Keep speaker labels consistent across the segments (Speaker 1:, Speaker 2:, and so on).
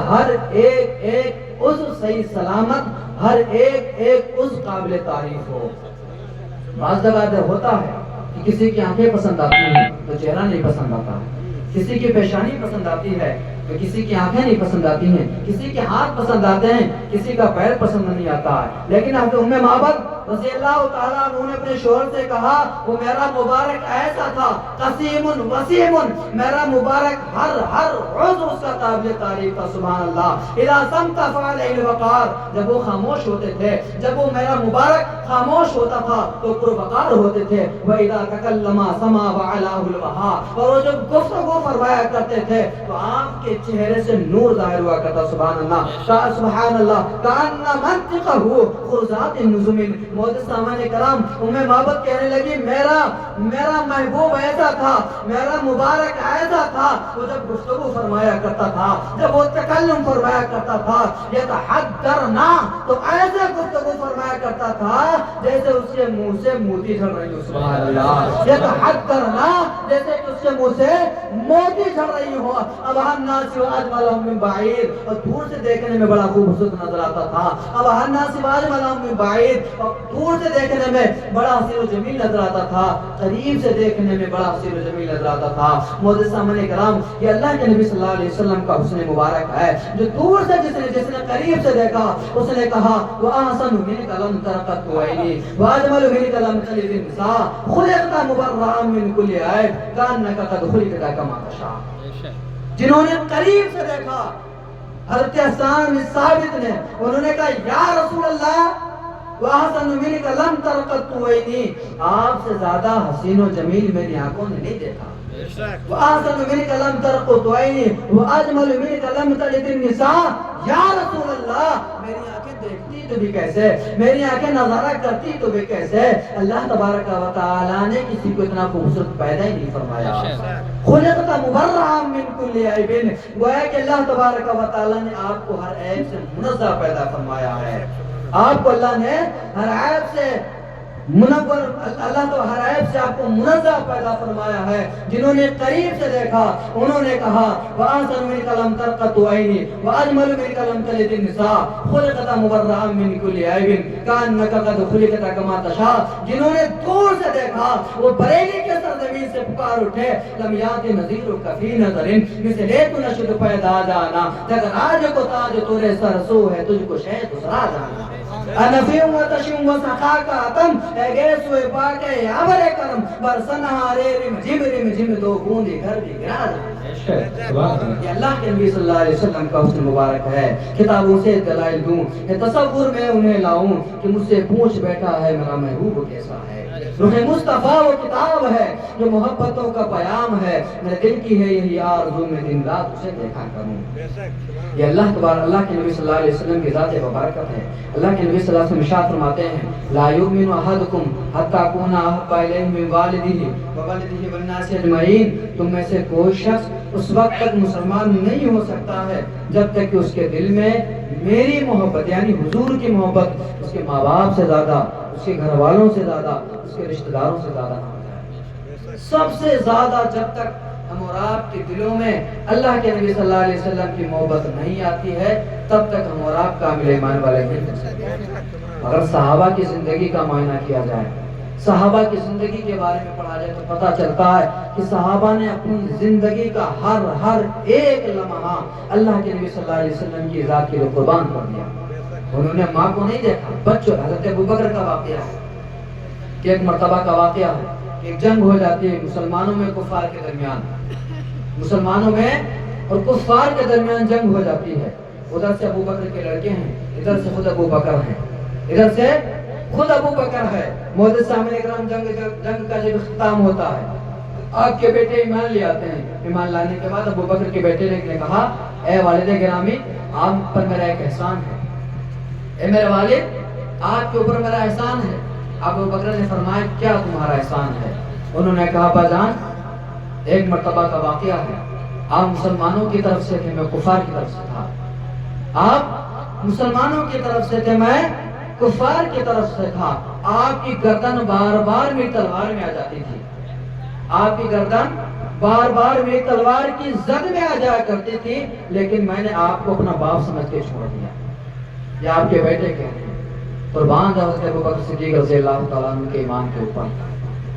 Speaker 1: ہر ایک اس صحیح سلامت، ہر ایک اس قابل تعریف ہو۔ بعض جگہ ہوتا ہے کہ کسی کی آنکھیں پسند آتی ہیں تو چہرہ نہیں پسند آتا، کسی کی پیشانی پسند آتی ہے تو کسی کی آنکھیں نہیں پسند آتی ہیں، کسی کے ہاتھ پسند آتے ہیں، کسی کا پیر پسند نہیں آتا ہے۔ لیکن حضرت ام معبد رضی اللہ تعالیٰ عنہ نے اپنے شوہر سے کہا وہ میرا مبارک ایسا تھا قسیم وسیم، میرا مبارک ہر عضو اس کا قابل تعریف تھا، سبحان اللہ۔ اذا صمت فعليه الوقار، جب وہ خاموش ہوتے تھے، جب وہ میرا مبارک خاموش ہوتا تھا تو پروقار ہوتے تھے۔ وَإِذَا تَكَلَّمَ سَمَا وَعَلَاهُ الْوَهَا، اور وہ جب گفتگو فرمایا کرتے تھے تو آپ کے چہرے سے نور ظاہر ہوا کرتا، سبحان اللہ سبحان اللہ۔ كَأَنَّ مَنطِقَهُ خُرْزَاتِ النُّجُومِ، معزز سامان کرام، ام معبد کہنے لگی میرا محبوب ایسا تھا، میرا مبارک ایسا تھا، وہ جب گفتگو فرمایا کرتا تھا، جب وہ تکلم فرمایا کرتا تھا، یتحدرنا، تو ایسے گفتگو فرمایا کرتا تھا جیسے اس کے منہ سے موتی جھڑ رہی ہو، سبحان اللہ۔ یتحدرنا، جیسے کہ اس کے منہ سے موتی جھڑ رہی ہو۔ اب الناس واجملهم من بعید، اور دور سے دیکھنے میں بڑا خوبصورت نظر آتا تھا۔ اب الناس واجملهم من بعید، اور دور سے دیکھنے میں بڑا حسین و جمیل نظر آتا تھا، قریب سے دیکھنے میں بڑا حسین و جمیل نظر آتا تھا۔ معزز سامعین کرام، یہ اللہ کے نبی صلی اللہ علیہ وسلم کا حسن مبارک ہے، جو دور سے جس نے قریب سے دیکھا اس نے کہا وَأَحْسَنُ مِنْكَ لَمْ تَرَ قَطُّ عَيْنِي وَأَجْمَلُ مِنْكَ لَمْ تَلِدِ النِّسَاءُ خُلِقْتَ مُبَرَّأً مِنْ كُلِّ عَيْبٍ كَأَنَّكَ قَدْ خُلِقْتَ كَمَا تَشَاءُ۔ جنہوں نے قریب سے دیکھا حضرت حسان بن ثابت نے، انہوں نے کہا یا رسول اللہ وَأَحْسَنُ مِنْكَ لَمْ تَرَ قَطُّ عَيْنِي، آپ سے زیادہ حسین و جمیل میری آنکھوں نے نہیں دیکھا۔ وَأَحْسَنُ مِنْكَ لَمْ تَرَ قَطُّ عَيْنِي وَأَجْمَلُ مِنْكَ لَمْ تَلِدِ النِّسَاءُ، یا رسول اللہ میری آنکھیں دیکھتی تو بھی کیسے، میری آنکھیں نظارہ کرتی تو بھی کیسے، اللہ تبارک و تعالیٰ نے کسی کو اتنا خوبصورت پیدا ہی نہیں فرمایا۔ خلقت مبرأ من کل عیب، گویا کہ اللہ تبارک و تعالیٰ نے آپ کو ہر عیب سے منزہ پیدا فرمایا ہے۔ آپ کو اللہ نے ہر عیب سے منور، اللہ تو ہر عیب سے آپ کو منزہ پیدا فرمایا ہے۔ جنہوں نے قریب سے دیکھا انہوں نے کہا وَأَحْسَنُ مِنْكَ لَمْ تَرَ قَطُّ عَيْنِي وَأَجْمَلُ مِنْكَ لَمْ تَلِدِ النِّسَاءُ خُلِقْتَ مُبَرَّأً مِنْ كُلِّ عَيْبٍ كَأَنَّكَ قَدْ خُلِقْتَ كَمَا تَشَاءُ، جنہوں نے دور سے دیکھا وہ بریلی کے سرزمین سے پکار اٹھے لم یات نظیرک فی نظر مثلیت نشد پیدا جانا، جگ راج کو تاج تورے سرسو ہے تجھ کو شہ دوسرا جانا، انفیم و تشیم و سخا کا عتم اے گیس و پاک اے عبر کرم برسنہ رے رم جم دو بوندی گھر بھی گرا جانا۔ یہ اللہ کے نبی صلی اللہ علیہ وسلم کا حسن مبارک ہے۔ کتابوں سے دلائل دوں، یہ تصور میں انہیں لاؤں کہ مجھ سے پوچھ بیٹھا ہے میرا محبوب کیسا ہے۔ روح مصطفیٰ وہ کتاب ہے جو محبتوں کا پیام ہے، میرے دل کی ہے یہی آرزو میں دن رات اسے دیکھا کروں۔ یہ اللہ کے نبی صلی اللہ علیہ وسلم کی ذات مبارکت ہے۔ اللہ کے نبی صلی اللہ علیہ وسلم ارشاد فرماتے ہیں لا یؤمن احدکم حتی اکون احب الیہ من والدہ وولدہ والناس اجمعین، تم میں سے کوئی شخص اس وقت تک مسلمان نہیں ہو سکتا ہے جب تک کہ اس کے دل میں میری محبت یعنی حضور کی محبت اس کے ماں باپ سے زیادہ، اس کے گھر والوں سے زیادہ، اس کے رشتہ داروں سے زیادہ نہ ہو جائے۔ سب سے زیادہ جب تک ہم اور آپ کے دلوں میں اللہ کے نبی صلی اللہ علیہ وسلم کی محبت نہیں آتی ہے تب تک ہم اور آپ کامل ایمان والے نہیں بن سکتے۔ اگر صحابہ کی زندگی کا معائنہ کیا جائے، صحابہ کی زندگی کے بارے میں پڑھا جائے تو پتہ چلتا ہے کہ صحابہ نے اپنی زندگی کا ہر ایک لمحہ اللہ کے نبی صلی اللہ علیہ وسلم کی ذات کے لیے قربان کر دیا۔ انہوں نے ماں کو نہیں دیکھا، بچوں، حضرت ابوبکر کا واقعہ ہے کہ ایک مرتبہ کا واقعہ ہے، ایک جنگ ہو جاتی ہے مسلمانوں میں کفار کے درمیان، مسلمانوں میں اور کفار کے درمیان جنگ ہو جاتی ہے۔ ادھر سے ابوبکر کے لڑکے ہیں، ادھر سے خود ابوبکر ہیں، ادھر سے خود ابوبکر ہے۔ معزز سامعین کرام، جنگ کا جب اختتام ہوتا ہے آپ کے بیٹے ایمان لے آتے ہیں۔ ایمان لانے کے بعد ابوبکر کے بیٹے نے کہا اے والد گرامی آپ پر میرا ایک احسان ہے، اے میرے والد آپ کے اوپر میرا احسان ہے۔ ابوبکر نے فرمایا کیا تمہارا احسان ہے؟ انہوں نے کہا ابا جان ایک مرتبہ کا واقعہ ہے، آپ مسلمانوں کی طرف سے تھے، میں کفار کی طرف سے تھا۔ آپ مسلمانوں کی طرف سے تھے، میں کفار کی طرف سے تھا۔ آپ کی گردن بار بار میری تلوار میں آ جاتی تھی، آپ کی گردن بار بار میری تلوار کی زد میں آ جایا کرتی تھی، لیکن میں نے آپ کو اپنا باپ سمجھ کے چھوڑ دیا، یا آپ کے بیٹے کہہ رہے ہیں۔ قربان جاؤ حضرت ابوبکر صدیق رضی اللہ تعالیٰ عنہ کے ایمان کے اوپر،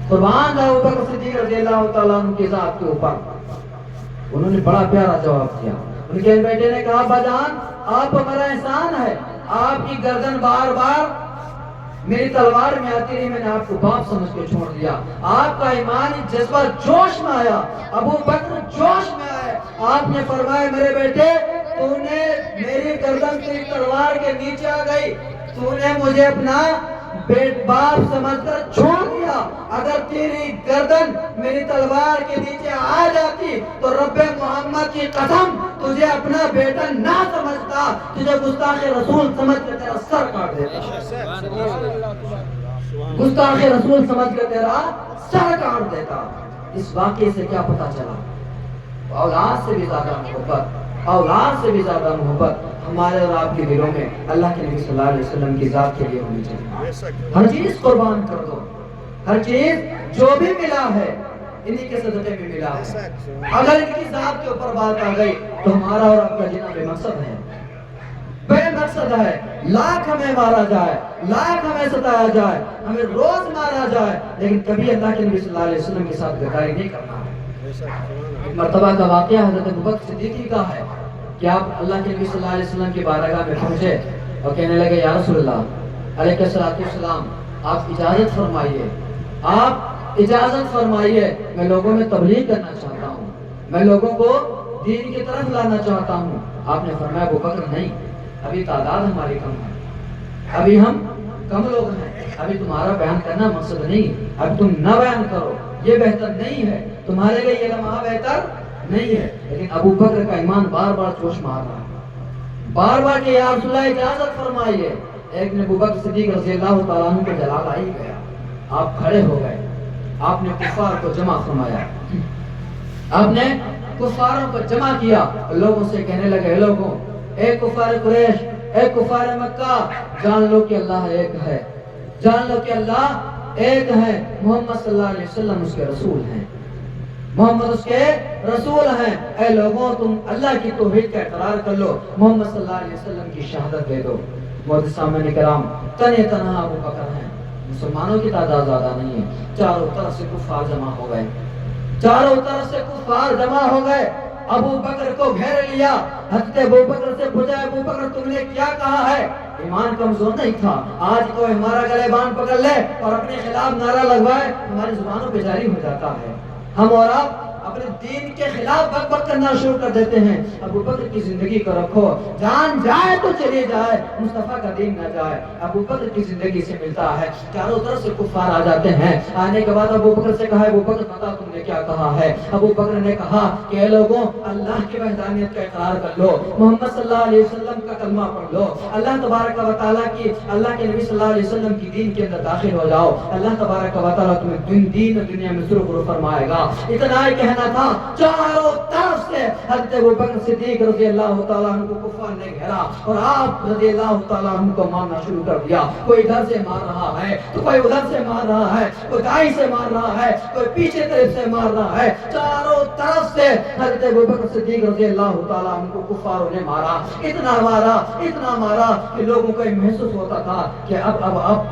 Speaker 1: قربان جاؤ ابوبکر صدیق رضی اللہ تعالیٰ عنہ کی ذات کے اوپر۔ انہوں نے بڑا پیارا جواب دیا۔ ان کے بیٹے نے کہا ابا جان آپ پر میرا احسان ہے، آپ کی گردن بار بار میری تلوار میں آتی رہی، میں نے آپ کو باپ سمجھ کے چھوڑ دیا۔ آپ کا ایمانی جذبہ جوش میں آیا، ابو بکر جوش میں آئے۔ آپ نے فرمایا میرے بیٹے تو نے میری گردن تیری تلوار کے نیچے آ گئی، تو نے مجھے اپنا باپ سمجھ کر چھوڑ دیا۔ اگر تیری گردن میری تلوار کے نیچے آ جاتی تو رب محمد کی قسم تجھے اپنا بیٹا نہ سمجھتا، تجھے گستاخ رسول سمجھ کر تیرا سر کاٹ دیتا، گستاخ رسول سمجھ کر تیرا سر کاٹ دیتا۔ اس واقعے سے کیا پتا چلا؟ اولاد سے بھی زیادہ محبت، اولاد سے بھی زیادہ محبت ہمارے اور آپ کے دلوں میں اللہ کے نبی صلی اللہ علیہ وسلم کی ذات کے لیے ہونی چاہیے۔ ہر چیز قربان کر دو، ہر چیز جو بھی ملا ہے انہی کے صدقے میں ملا ہے۔ اگر ان کی ذات کے اوپر بات آ گئی تو ہمارا اور آپ کا جینا بے مقصد ہے، بے مقصد ہے۔ لاکھ ہمیں مارا جائے، لاکھ ہمیں ستایا جائے، ہمیں روز مارا جائے، لیکن کبھی اللہ کے نبی صلی اللہ علیہ وسلم کے ساتھ غداری نہیں کرنا ہے۔ ایک مرتبہ کا واقعہ حضرت ابوبکر صدیق کا ہے کہ آپ اللہ کے نبی صلی اللہ علیہ وسلم کی بارگاہ میں پہنچے اور کہنے لگے یا رسول اللہ علیہ السلام آپ اجازت فرمائیے، آپ اجازت فرمائیے، میں لوگوں میں تبلیغ کرنا چاہتا ہوں، میں لوگوں کو دین کی طرف لانا چاہتا ہوں۔ آپ نے فرمایا ابوبکر نہیں، ابھی تعداد ہماری کم ہے، ابھی ہم کم لوگ ہیں، ابھی تمہارا بیان کرنا مقصد نہیں، اب تم نہ بیان کرو، یہ بہتر نہیں ہے، تمہارے لیے یہ لمحہ بہتر نہیں ہے۔ لیکن ابو بکر کا ایمان بار بار جوش مار رہا ہے، بار بار کہ یا رسول اللہ اجازت فرمائیے۔ ایک نے ابو بکر صدیق رضی اللہ تعالیٰ عنہ کو جلال آ ہی گیا، آپ کھڑے ہو گئے، آپ نے کفار کو جمع فرمایا، آپ نے کفاروں کو جمع کیا اور لوگوں سے کہنے لگے اے لوگوں، اے کفار قریش، اے کفار مکہ، جان لو کہ اللہ ایک ہے، جان لو کہ اللہ ایک ہے، محمد صلی اللہ علیہ وسلم اس کے رسول ہیں، محمد اس کے رسول ہیں۔ اے لوگوں تم اللہ کی توحید کا اقرار کر لو، محمد صلی اللہ علیہ وسلم کی شہادت دے دو۔ معزز سامعین کرام، تنہا تنہا ابو بکر ہیں، مسلمانوں کی تعداد زیادہ نہیں ہے، چاروں طرف سے کفار جمع ہو گئے، چاروں طرف سے کفار جمع ہو گئے، ابو بکر کو گھیر لیا۔ حضرت ابو بکر سے پوچھا ابو بکر تم نے کیا کہا ہے؟ ایمان کمزور نہیں تھا، آج کوئی ہمارا گلے بان پکڑ لے اور اپنے خلاف نعرہ لگوائے ہماری زبانوں پہ جاری ہو جاتا ہے، ہم اور آپ اپنے دین کے خلاف بک بک کرنا شروع کر دیتے ہیں۔ ابو بکر کی زندگی کو رکھو، جان جائے تو چلی جائے، مصطفیٰ کا دین نہ جائے۔ ابو بکر کی زندگی سے ملتا ہے، چاروں طرف سے کفار آ جاتے ہیں۔ آنے کے بعد ابو بکر سے کہا ابو بکر بتا تم نے کیا کہا ہے؟ ابو بکر نے کہا کہ اے لوگوں اللہ کی وحدانیت کا اقرار کر لو، محمد صلی اللہ علیہ وسلم کا کلمہ پڑھ لو، اللہ تبارک و تعالیٰ کی، اللہ کے نبی صلی اللہ علیہ وسلم کی دین کے اندر داخل ہو جاؤ، اللہ تبارک و تعالیٰ تمہیں دین اور دنیا میں ضرور فرمائے گا۔ اتنا ہی کہنا تھا، چاروں طرف سے حضرت ابو بکر صدیق رضی اللہ تعالیٰ عنہ کو کفار نے گھیرا اور آپ رضی اللہ تعالیٰ عنہ کو مارنا شروع کر دیا۔ کوئی ادھر سے مار رہا ہے تو کوئی ادھر سے مار رہا ہے، کوئی دائیں سے مار رہا ہے، کوئی پیچھے طرف سے مار رہا ہے، چاروں طرف سے حضرت ابو بکر صدیق رضی اللہ تعالیٰ عنہ کو کفاروں نے مارا، اتنا مارا کہ لوگوں کو محسوس ہوتا تھا کہ اب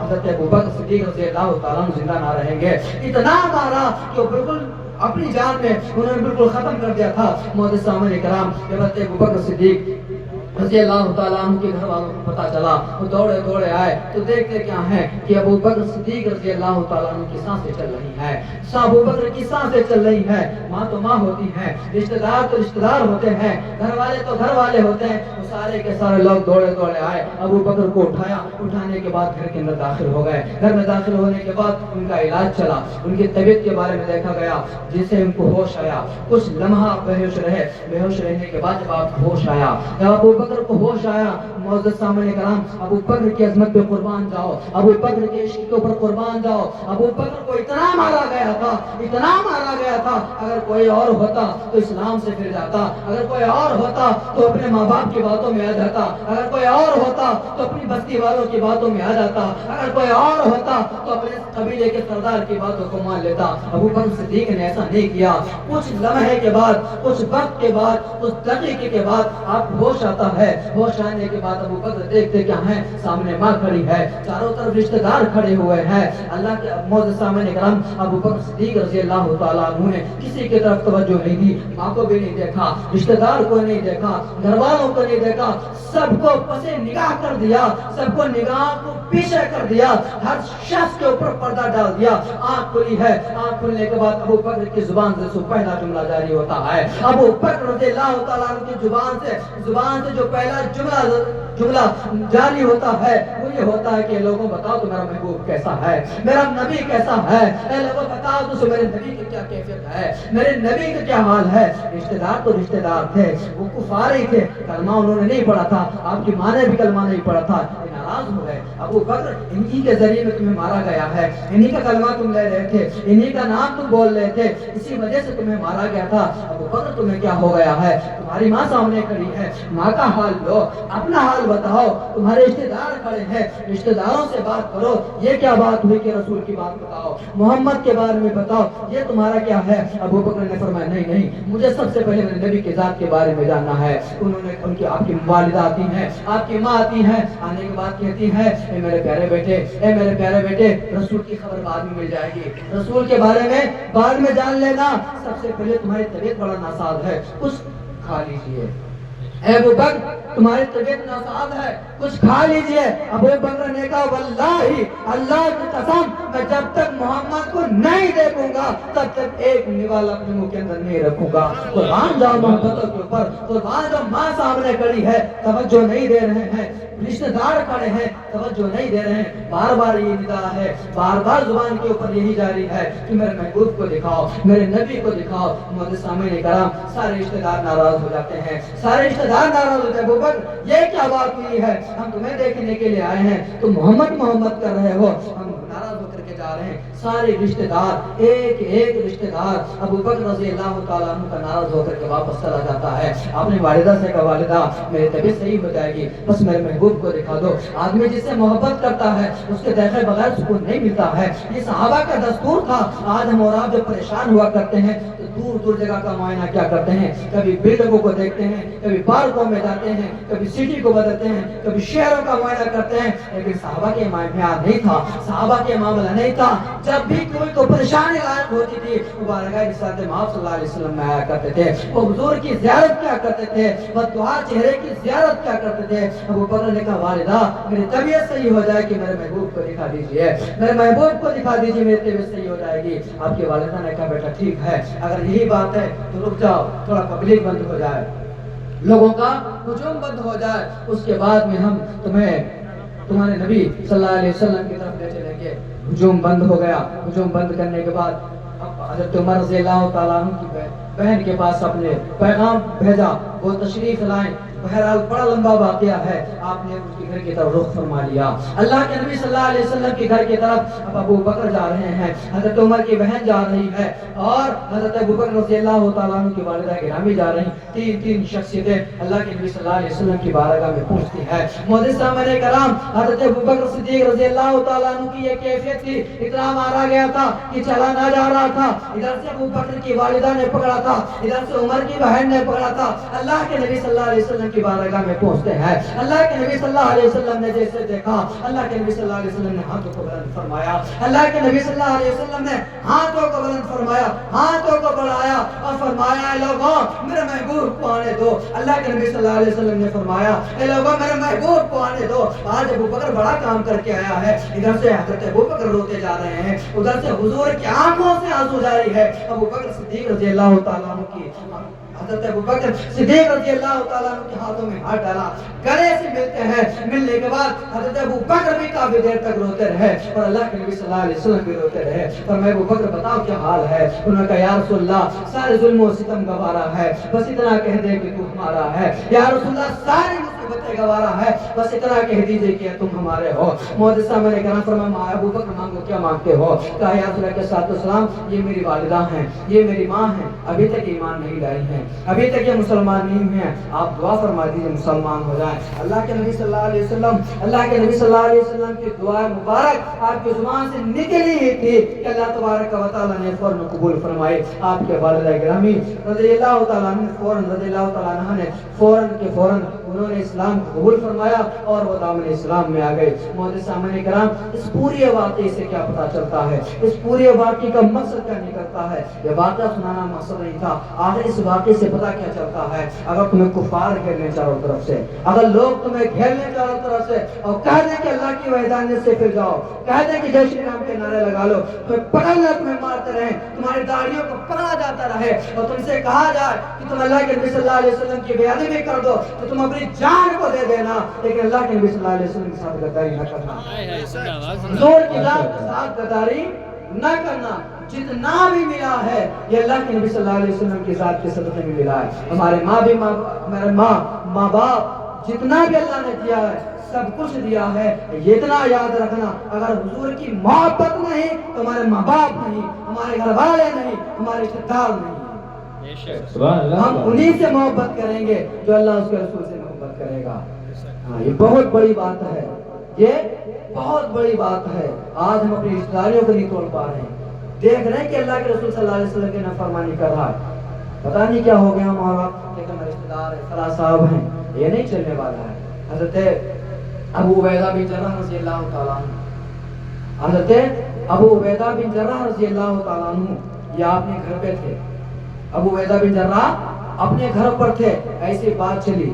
Speaker 1: حضرت ابو بکر صدیق رضی اللہ تعالیٰ عنہ زندہ نہ رہیں گے۔ اتنا مارا کہ وہ بالکل اپنی جان میں انہوں نے بالکل ختم کر دیا تھا۔ معزز سامعین کرام، جب حضرت ابو بکر صدیق رضی اللہ تعالیٰ عنہ کے گھر والوں کو پتا چلا، وہ دوڑے آئے تو دیکھتے کیا ہے کہ ابو بکر صدیق رضی اللہ تعالیٰ عنہ کی سانسیں چل رہی ہیں، ابو بکر کی سانسیں چل رہی ہیں، ماں تو ماں ہوتی ہیں، رشتہ دار تو رشتہ دار ہوتے ہیں، گھر والے تو گھر والے ہوتے ہیں، وہ سارے کے سارے لوگ دوڑے آئے، ابو بکر کو اٹھایا، اٹھانے کے بعد گھر کے اندر داخل ہو گئے۔ گھر میں داخل ہونے کے بعد ان کا علاج چلا، ان کی طبیعت کے بارے میں دیکھا گیا، جس سے ان کو ہوش آیا، کچھ لمحہ بے ہوش رہنے کے بعد جب آپ ہوش آیا، جب ابو بکر بکر کو ہوش آیا، معزز سامعین کرام، ابو بکر کی عظمت پہ قربان جاؤ، ابو بکر کے عشق کے اوپر قربان جاؤ. ابو بکر کو اتنا مارا گیا تھا، اتنا مارا گیا تھا، اگر کوئی اور ہوتا تو اسلام سے پھر جاتا، اگر کوئی اور ہوتا تو اپنے ماں باپ کی باتوں میں آ جاتا، اگر کوئی اور ہوتا تو اپنی بستی والوں کی باتوں میں آ جاتا، اگر کوئی اور ہوتا تو اپنے قبیلے کے سردار کی باتوں کو مان لیتا. ابو بکر صدیق نے ایسا نہیں کیا. کچھ لمحے کے بعد، کچھ وقت کے بعد، کچھ دقیقے کے بعد آپ ہوش آتا ہے. ہوش آنے کے بعد ابو بکر دیکھتے کیا ہیں، سامنے ماں کھڑی ہے، چاروں طرف رشتہ دار کھڑے ہوئے ہیں. اللہ کے معزز سامعین کرام، ابو بکر صدیق رضی اللہ تعالیٰ عنہ نے کسی کی طرف توجہ نہیں دی، ماں کو بھی نہیں دیکھا، رشتہ دار کو نہیں دیکھا، گھر والوں کو نہیں دیکھا، سب کو پس نگاہ کر دیا، سب کو نگاہ کو پیچھے کر دیا، ہر شخص کے اوپر پردہ ڈال دیا. آنکھ کھلی ہے، آنکھ کھلنے کے بعد ابو بکر کی زبان سے پہلا جملہ جاری ہوتا ہے. ابو بکر رضی اللہ تعالیٰ عنہ کی زبان سے جو پہلا جملہ جاری ہوتا ہے وہ یہ ہوتا ہے کہ لوگوں بتاؤ تو میرا محبوب کیسا ہے، میرا نبی کیسا ہے، اے لوگوں بتاؤ تو میرے نبی کی کیا کیفیت ہے، میرے نبی کا کیا حال ہے. رشتہ دار تو رشتہ دار تھے، وہ کفار ہی تھے، کلمہ انہوں نے نہیں پڑھا تھا، آپ کی ماں نے بھی کلمہ نہیں پڑھا تھا. ناراض ہو گئے. ابو بکر انہی کے ذریعے میں تمہیں مارا گیا ہے، انہی کا کلمہ تم لے رہے تھے، انہی کا نام تم بول رہے تھے، اسی وجہ سے تمہیں مارا گیا تھا. ابو بکر تمہیں کیا ہو گیا ہے، تمہاری ماں سامنے کھڑی ہے، ماں کا حال لو، اپنا حال بتاؤ، تمہارے رشتہ دار کھڑے ہیں، رشتہ داروں سے بات کرو. یہ کیا بات ہوئی کہ رسول کی بات بتاؤ، محمد کے بارے میں بتاؤ، یہ تمہارا کیا ہے. ابو بکر نے فرمایا نہیں، مجھے سب سے پہلے میرے نبی کی ذات کے بارے میں جاننا ہے. انہوں نے ان کی آپ کی والدہ آتی ہیں، آپ کی ماں آتی ہیں، آنے کے بعد کہتی ہیں اے میرے پیارے بیٹے، اے میرے پیارے بیٹے، رسول کی خبر بعد میں مل جائے گی، رسول کے بارے میں بعد میں جان لینا، سب سے پہلے تمہاری طبیعت بڑا ناساز ہے، کچھ کھا لیجئے. اے ابو بکر تمہاری طبیعت ناساز ہے، کچھ کھا لیجئے. ابو بکر نے کہا واللہ، اللہ کی قسم، میں جب تک محمد کو نہیں دیکھوں گا تب تک ایک نوال اپنے منہ کے اندر نہیں رکھوں گا. قربان جاؤ محبتوں کے اوپر، قربان جاؤ ماں سامنے کھڑی ہے، توجہ نہیں دے رہے ہیں، رشتہ دار کھڑے ہیں، توجہ نہیں دے رہے ہیں. بار بار یہ ندا ہے، بار بار زبان کے اوپر یہی جاری ہے کہ میرے محبوب کو دکھاؤ، میرے نبی کو دکھاؤ. معزز سامعین کرام، سارے رشتہ دار ناراض ہو جاتے ہیں، سارے رشتہ دار ناراض ہوتے ہیں. ابو بکر یہ کیا بات ہوئی ہے، ہم تمہیں دیکھنے کے لیے آئے ہیں، تم محمد کر رہے ہو، ہم ناراض ہو کر کے جا رہے ہیں. سارے رشتہ دار، ایک رشتہ دار ابو بکر رضی اللہ تعالیٰ عنہ کا ناراض ہو کر کے واپس چلا جاتا ہے. اپنی والدہ سے کہا والدہ میری طبیعت صحیح ہو جائے گی، بس میرے محبوب کو دکھا دو. آدمی جس سے محبت کرتا ہے اس کے دیکھے بغیر سکون نہیں ملتا ہے. یہ صحابہ کا دستور تھا. آج ہم اور آپ جب پریشان ہوا کرتے ہیں تو دور جگہ کا معائنہ کیا کرتے ہیں، کبھی بلڈنگوں کو دیکھتے ہیں، کبھی پارکوں میں جاتے ہیں، کبھی سٹی کو بدلتے ہیں، کبھی شہروں کا معائنہ کرتے ہیں. لیکن صحابہ کے معاملہ نہیں تھا، صحابہ کے معاملہ نہیں تھا. جب بھی کوئی کو پریشانی لائق ہوتی تھی مبارکہ رسالت مآب صلی اللہ علیہ وسلم میں آیا کرتے تھے. وہ حضور کی زیارت کیا کرتے تھے، بددعا چہرے کی زیارت کیا کرتے تھے. ابو بکر نے کہا والدہ میری طبیعت صحیح ہو جائے کہ میرے محبوب کو دکھا دیجیے، میرے محبوب کو دکھا دیجیے، میری طبیعت صحیح ہو جائے گی. آپ کی والدہ نے کہا بیٹا ٹھیک ہے، اگر یہی بات ہے تو رک جاؤ، تھوڑا پبلک بند ہو جائے، لوگوں کا ہجوم بند ہو جائے، اس کے بعد میں ہم تمہارے نبی صلی اللہ علیہ وسلم کی طرف لے چلیں گے. ہجوم بند ہو گیا. ہجوم بند کرنے کے بعد حضرت عمر رضی اللہ تعالیٰ عنہ کی بہن کے پاس اپنے پیغام بھیجا، وہ تشریف لائیں. بہرحال بڑا لمبا واقعہ ہے. آپ نے ان کے گھر کی طرف رخ فرما لیا. اللہ کے نبی صلی اللہ علیہ وسلم کے گھر کی طرف اب ابو بکر جا رہے ہیں، حضرت عمر کی بہن جا رہی ہے اور حضرت ابو بکر رضی اللہ تعالیٰ عنہ کی والدہ گرامی جا رہی. تین شخصیتیں اللہ کے نبی صلی اللہ علیہ وسلم کی بارگاہ میں پہنچتی ہے. معزز سامعین کرام، حضرت ابو بکر صدیق رضی اللہ تعالیٰ عنہ کی یہ کیفیت تھی، اتنا مارا گیا تھا کہ چلا نہ جا رہا تھا. ادھر سے ابو بکر کی والدہ نے پکڑا تھا، ادھر سے عمر کی بہن نے پکڑا تھا. اللہ کے نبی صلی اللہ علیہ وسلم کی بارگاہ میں پہنچتے ہیں. اللہ کے نبی صلی اللہ علیہ وسلم نے جیسے دیکھا، اللہ کے نبی صلی اللہ علیہ وسلم نے ہاتھوں کو بلند فرمایا. اللہ کے نبی صلی اللہ علیہ وسلم نے ہاتھوں کو بلند فرمایا، ہاتھوں کو بڑھایا اور فرمایا اے لوگوں میرے محبوب کو آنے دو. اللہ کے نبی صلی اللہ علیہ وسلم نے فرمایا اے لوگوں میرے محبوب کو آنے دو. آج ابو بکر بڑا کام کر کے آیا ہے. ادھر سے حضرت ابو بکر روتے جا رہے ہیں، ادھر سے حضور کی آنکھوں سے آنسو جاری ہے. ابو بکر صدیق رضی اللہ تعالیٰ عنہ کی حضرت ابو بکر صدیق رضی اللہ تعالیٰ عنہ کے ہاتھوں میں ہاتھ ڈالا، گلے سے ملتے ہیں. ملنے کے بعد حضرت ابو بکر بھی کافی دیر تک روتے رہے اور اللہ کے نبی صلی اللہ علیہ وسلم بھی روتے رہے. اور میں ابو بکر بتاؤ کیا حال ہے. انہوں نے کہا یا رسول اللہ سارے ظلم و ستم گوارا ہے، بس اتنا کہہ دے کہ تو ہمارا ہے. یا رسول اللہ ساری سے گوارا ہے، بس اتنا کہہ دیجئے کہ تم ہمارے ہو۔ محدث صاحب نے کہا فرمایا ابو بکر مانگو کیا مانگتے ہو؟ کہا یا رسول اللہ کے السلام یہ میری والدہ ہیں، یہ میری ماں ہیں، ابھی تک ایمان نہیں لائی ہیں، ابھی تک یہ مسلمان نہیں ہوئے ہیں، آپ دعا فرما دیجیے مسلمان ہو جائیں۔ اللہ کے نبی صلی اللہ علیہ وسلم کی دعا مبارک آپ کی زبان سے نکلی ہی تھی کہ اللہ تبارک و تعالیٰ نے فوراً قبول فرمائے۔ آپ کے والدہ گرامی رضی اللہ تعالیٰ عنہ نے فوراً انہوں نے اسلام قبول فرمایا اور وہ دامن اسلام میں آ گئے۔ محدث سامعین کرام، اس پورے واقعے سے کیا پتہ چلتا ہے؟ اس پورے واقعے کا مقصد کیا نکلتا ہے؟ یہ واقعہ سنانا مقصد نہیں تھا، آخر اس واقعے سے پتہ کیا چلتا ہے؟ اگر تمہیں کفار گھیرنے چاروں طرف سے، اگر لوگ تمہیں گھیرنے چاروں طرف سے اور کہہ دیں کہ اللہ کی وحدانیت سے پھر جاؤ، کہہ دیں کہ جے شری رام کے نعرے لگا لو، تو پکڑنا تمہیں مارتے رہیں، تمہاری داڑھیوں کو پکڑا جاتا رہے اور تم سے کہا جائے کہ تم اللہ کے نبی صلی اللہ علیہ وسلم کی بے ادبی کر دو تو تم اپنی جان کو دے دینا، لیکن اللہ کے نبی صلی اللہ علیہ وسلم کے ساتھ غداری نہ کرنا، حضور کی ذات کے ساتھ غداری نہ کرنا۔ جتنا بھی ملا ہے یہ اللہ کے نبی صلی اللہ علیہ وسلم کی ذات کے صدقے میں ملا ہے۔ ہمارے ہمارے ماں باپ جتنا بھی اللہ نے دیا ہے سب کچھ دیا ہے، یہ اتنا یاد رکھنا اگر حضور کی محبت نہیں تو ہمارے ماں باپ نہیں، ہمارے گھر والے نہیں، ہمارے رشتہ دار نہیں، ہم انہی سے محبت کریں گے جو اللہ اس کے رسول سے محبت کرے گا۔ یہ بہت بڑی بات ہے، یہ بہت بڑی بات ہے۔ آج ہم اپنی رشتہ داریوں کو نہیں توڑ پا رہے ہیں، دیکھ رہے ہیں کہ اللہ کے رسول صلی اللہ علیہ وسلم کی نافرمانی کر رہا ہے، پتہ نہیں کیا ہو گیا ہمارا کہ ہمارے رشتہ دار فلاں صاحب ہیں، یہ نہیں چلنے والا ہے۔ حضرت ابو عبیدہ بن جراح رضی اللہ تعالیٰ عنہ، حضرت ابو عبیدہ بن جراح رضی اللہ تعالیٰ عنہ یہ اپنے گھر پہ تھے، ابو عبیدہ بن جراح اپنے گھر پر تھے، ایسی بات چلی،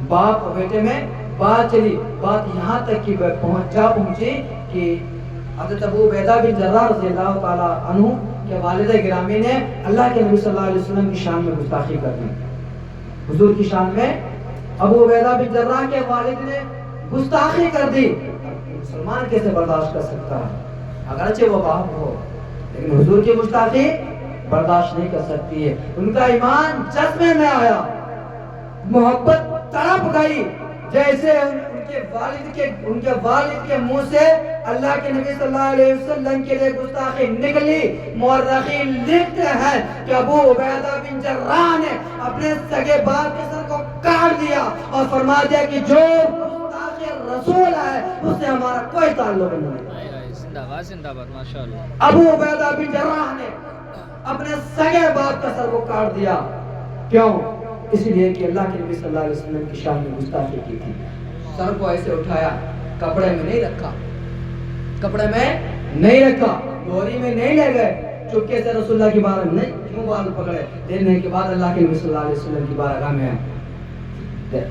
Speaker 1: باپ اور بیٹے میں بات چلی، بات یہاں تک کہ پہنچی کہ حضرت ابو عبیدہ بن جراح رضی اللہ تعالیٰ عنہ کے والد گرامی نے اللہ کے نبی صلی اللہ علیہ وسلم کی شان میں گستاخی کر دی، حضور کی شان میں ابو عبیدہ بن جراح کے والد نے گستاخی کر دی۔ مسلمان کیسے برداشت کر سکتا ہے؟ اگرچہ وہ باپ ہو لیکن حضور کی گستاخی برداشت نہیں کر سکتی ہے۔ ان کا ایمان جذبے میں آیا، محبت تڑپ گئی، جیسے ان کے والد کے منہ سے اللہ کے نبی صلی اللہ علیہ وسلم کے لیے گستاخی نکلی۔ مورخین لکھتے ہیں کہ ابو عبیدہ بن جراح نے اپنے سگے باپ کے سر کو کاٹ دیا اور فرما دیا کہ جو گستاخ رسول ہے اس سے ہمارا کوئی تعلق نہیں۔ ابو عبیدہ بن جراح نے اپنے سگے باپ کا سر کو کاٹ دیا، کیوں؟ اس لیے کہ اللہ کے نبی صلی اللہ علیہ وسلم کی شان میں گستاخی کی تھی۔ سر کو ایسے اٹھایا، کپڑے میں نہیں رکھا، کپڑے میں نہیں رکھا، ڈوری میں نہیں لے گئے، چپکے سے رسول اللہ کی بارگاہ میں نہیں، کیوں بال پکڑے؟ دینے کے بعد اللہ کے نبی صلی اللہ علیہ وسلم کی بارگاہ میں آئے،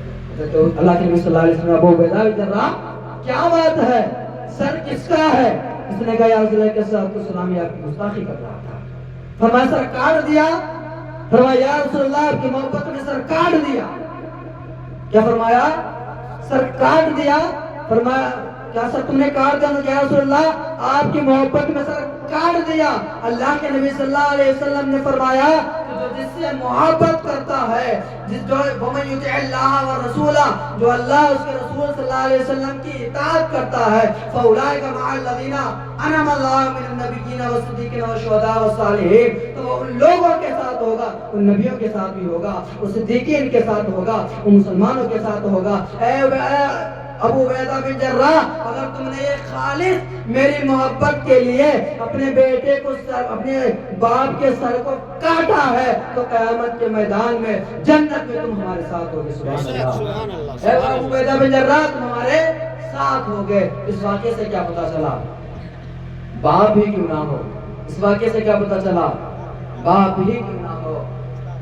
Speaker 1: اللہ کے نبی صلی اللہ علیہ وسلم ابو عبیدہ بن جراح کیا بات ہے، سر کس کا ہے؟ اس نے کہا یا رسول اللہ کے السلام آپ کی گستاخی کر رہا تھا، فرمایا سر کاٹ دیا، فرمایا یا رسول اللہ آپ کی محبت میں سر کاٹ دیا، کیا فرمایا؟ سر کاٹ دیا، فرمایا کیا سر تم نے کاٹ دیا؟ یا رسول اللہ آپ کی محبت میں سر کاٹ دیا۔ اللہ کے نبی صلی اللہ علیہ وسلم نے فرمایا جو جس سے محبت کرتا ہے، وَمَن يُطِعِ اللَّهَ وَالرَّسُولَ، جو اللہ اس کے رسول صلی اللہ علیہ وسلم کی اطاعت کرتا ہے، فَأُولَٰئِكَ مَعَ الَّذِينَ أَنْعَمَ اللَّهُ مِنَ النَّبِيِّينَ وَالصِّدِّيقِينَ وَالشُّهَدَاءِ وَالصَّالِحِينَ، تو وہ ان لوگوں کے ساتھ ہوگا، ان نبیوں کے ساتھ بھی ہوگا، اس صدیقین کے ساتھ ہوگا، ان مسلمانوں کے ساتھ ہوگا۔ اے ابو عبیدہ بن جراح، اگر تم نے یہ خالص میری محبت کے لیے اپنے بیٹے کو اپنے باپ کے سر کو کاٹا ہے تو قیامت کے میدان میں جنت میں تم ہمارے ساتھ ہوگے۔ سبحان اللہ۔ اے ابو عبیدہ بن جراح تم ہمارے ساتھ ہوگے۔ اس واقعے سے کیا پتا چلا؟ باپ ہی کیوں نہ ہو، اس واقعے سے کیا پتا چلا؟ باپ ہی کیوں نہ ہو،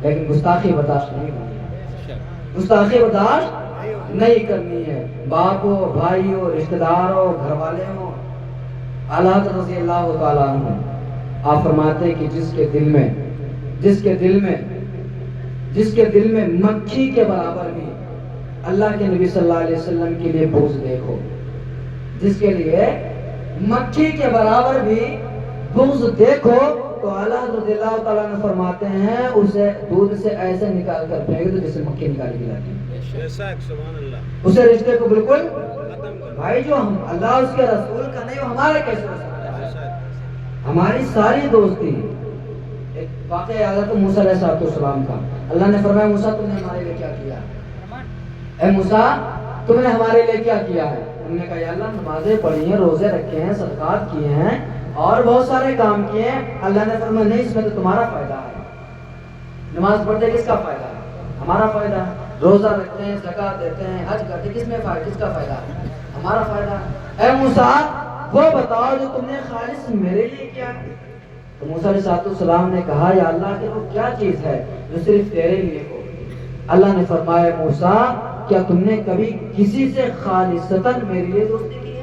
Speaker 1: لیکن گستاخی برداشت نہیں کرنی، گستاخی برداشت نہیں کرنی ہے۔ باپ ہو، بھائی ہو، رشتہ دار ہو، گھر والے ہو۔ اعلیٰ حضرت رضی اللہ تعالیٰ عنہ آپ فرماتے ہیں کہ جس کے دل میں مکھی کے برابر بھی اللہ کے نبی صلی اللہ علیہ وسلم کے لیے بغض دیکھو، جس کے لیے مکھی کے برابر بھی بغض دیکھو، تو اعلیٰ حضرت رضی اللہ تعالیٰ عنہ فرماتے ہیں اسے دودھ سے ایسے نکال کر پھینک دو جیسے مکھی نکالی جاتی ہے۔ اسے رشتے کو بالکل بھائی جو ہم اللہ اس کے رسول کا نہیں وہ ہمارا کیسے ہو سکتا ہے؟ ہماری ساری دوستی ایک واقعہ یاد ہے تو موسیٰ علیہ السلام کا اللہ نے فرمایا موسیٰ تم نے ہمارے لیے کیا کیا؟ اے موسیٰ تم نے ہمارے لیے کیا کیا ہے؟ ہم نے کہا یا اللہ نمازیں پڑھی ہیں روزے رکھے ہیں صدقات کیے ہیں اور بہت سارے کام کیے ہیں. اللہ نے فرمایا نہیں اس میں تو تمہارا فائدہ ہے. نماز پڑھتے کس کا فائدہ ہے؟ ہمارا فائدہ ہے. روزہ رکھتے ہیں زکات دیتے ہیں حج کرتے کس میں فائدہ کس کا فائدہ ہے؟ ہمارا فائدہ ہے. اے موسیٰ وہ بتاؤ جو تم نے خالص میرے لیے کیا ہے. تو موسیٰ علیہ السلام نے کہا یا اللہ کہ وہ کیا چیز ہے جو صرف تیرے لیے ہو. اللہ نے فرمایا موسیٰ کیا تم نے کبھی کسی سے خالصتاً میرے لیے دوستی کی؟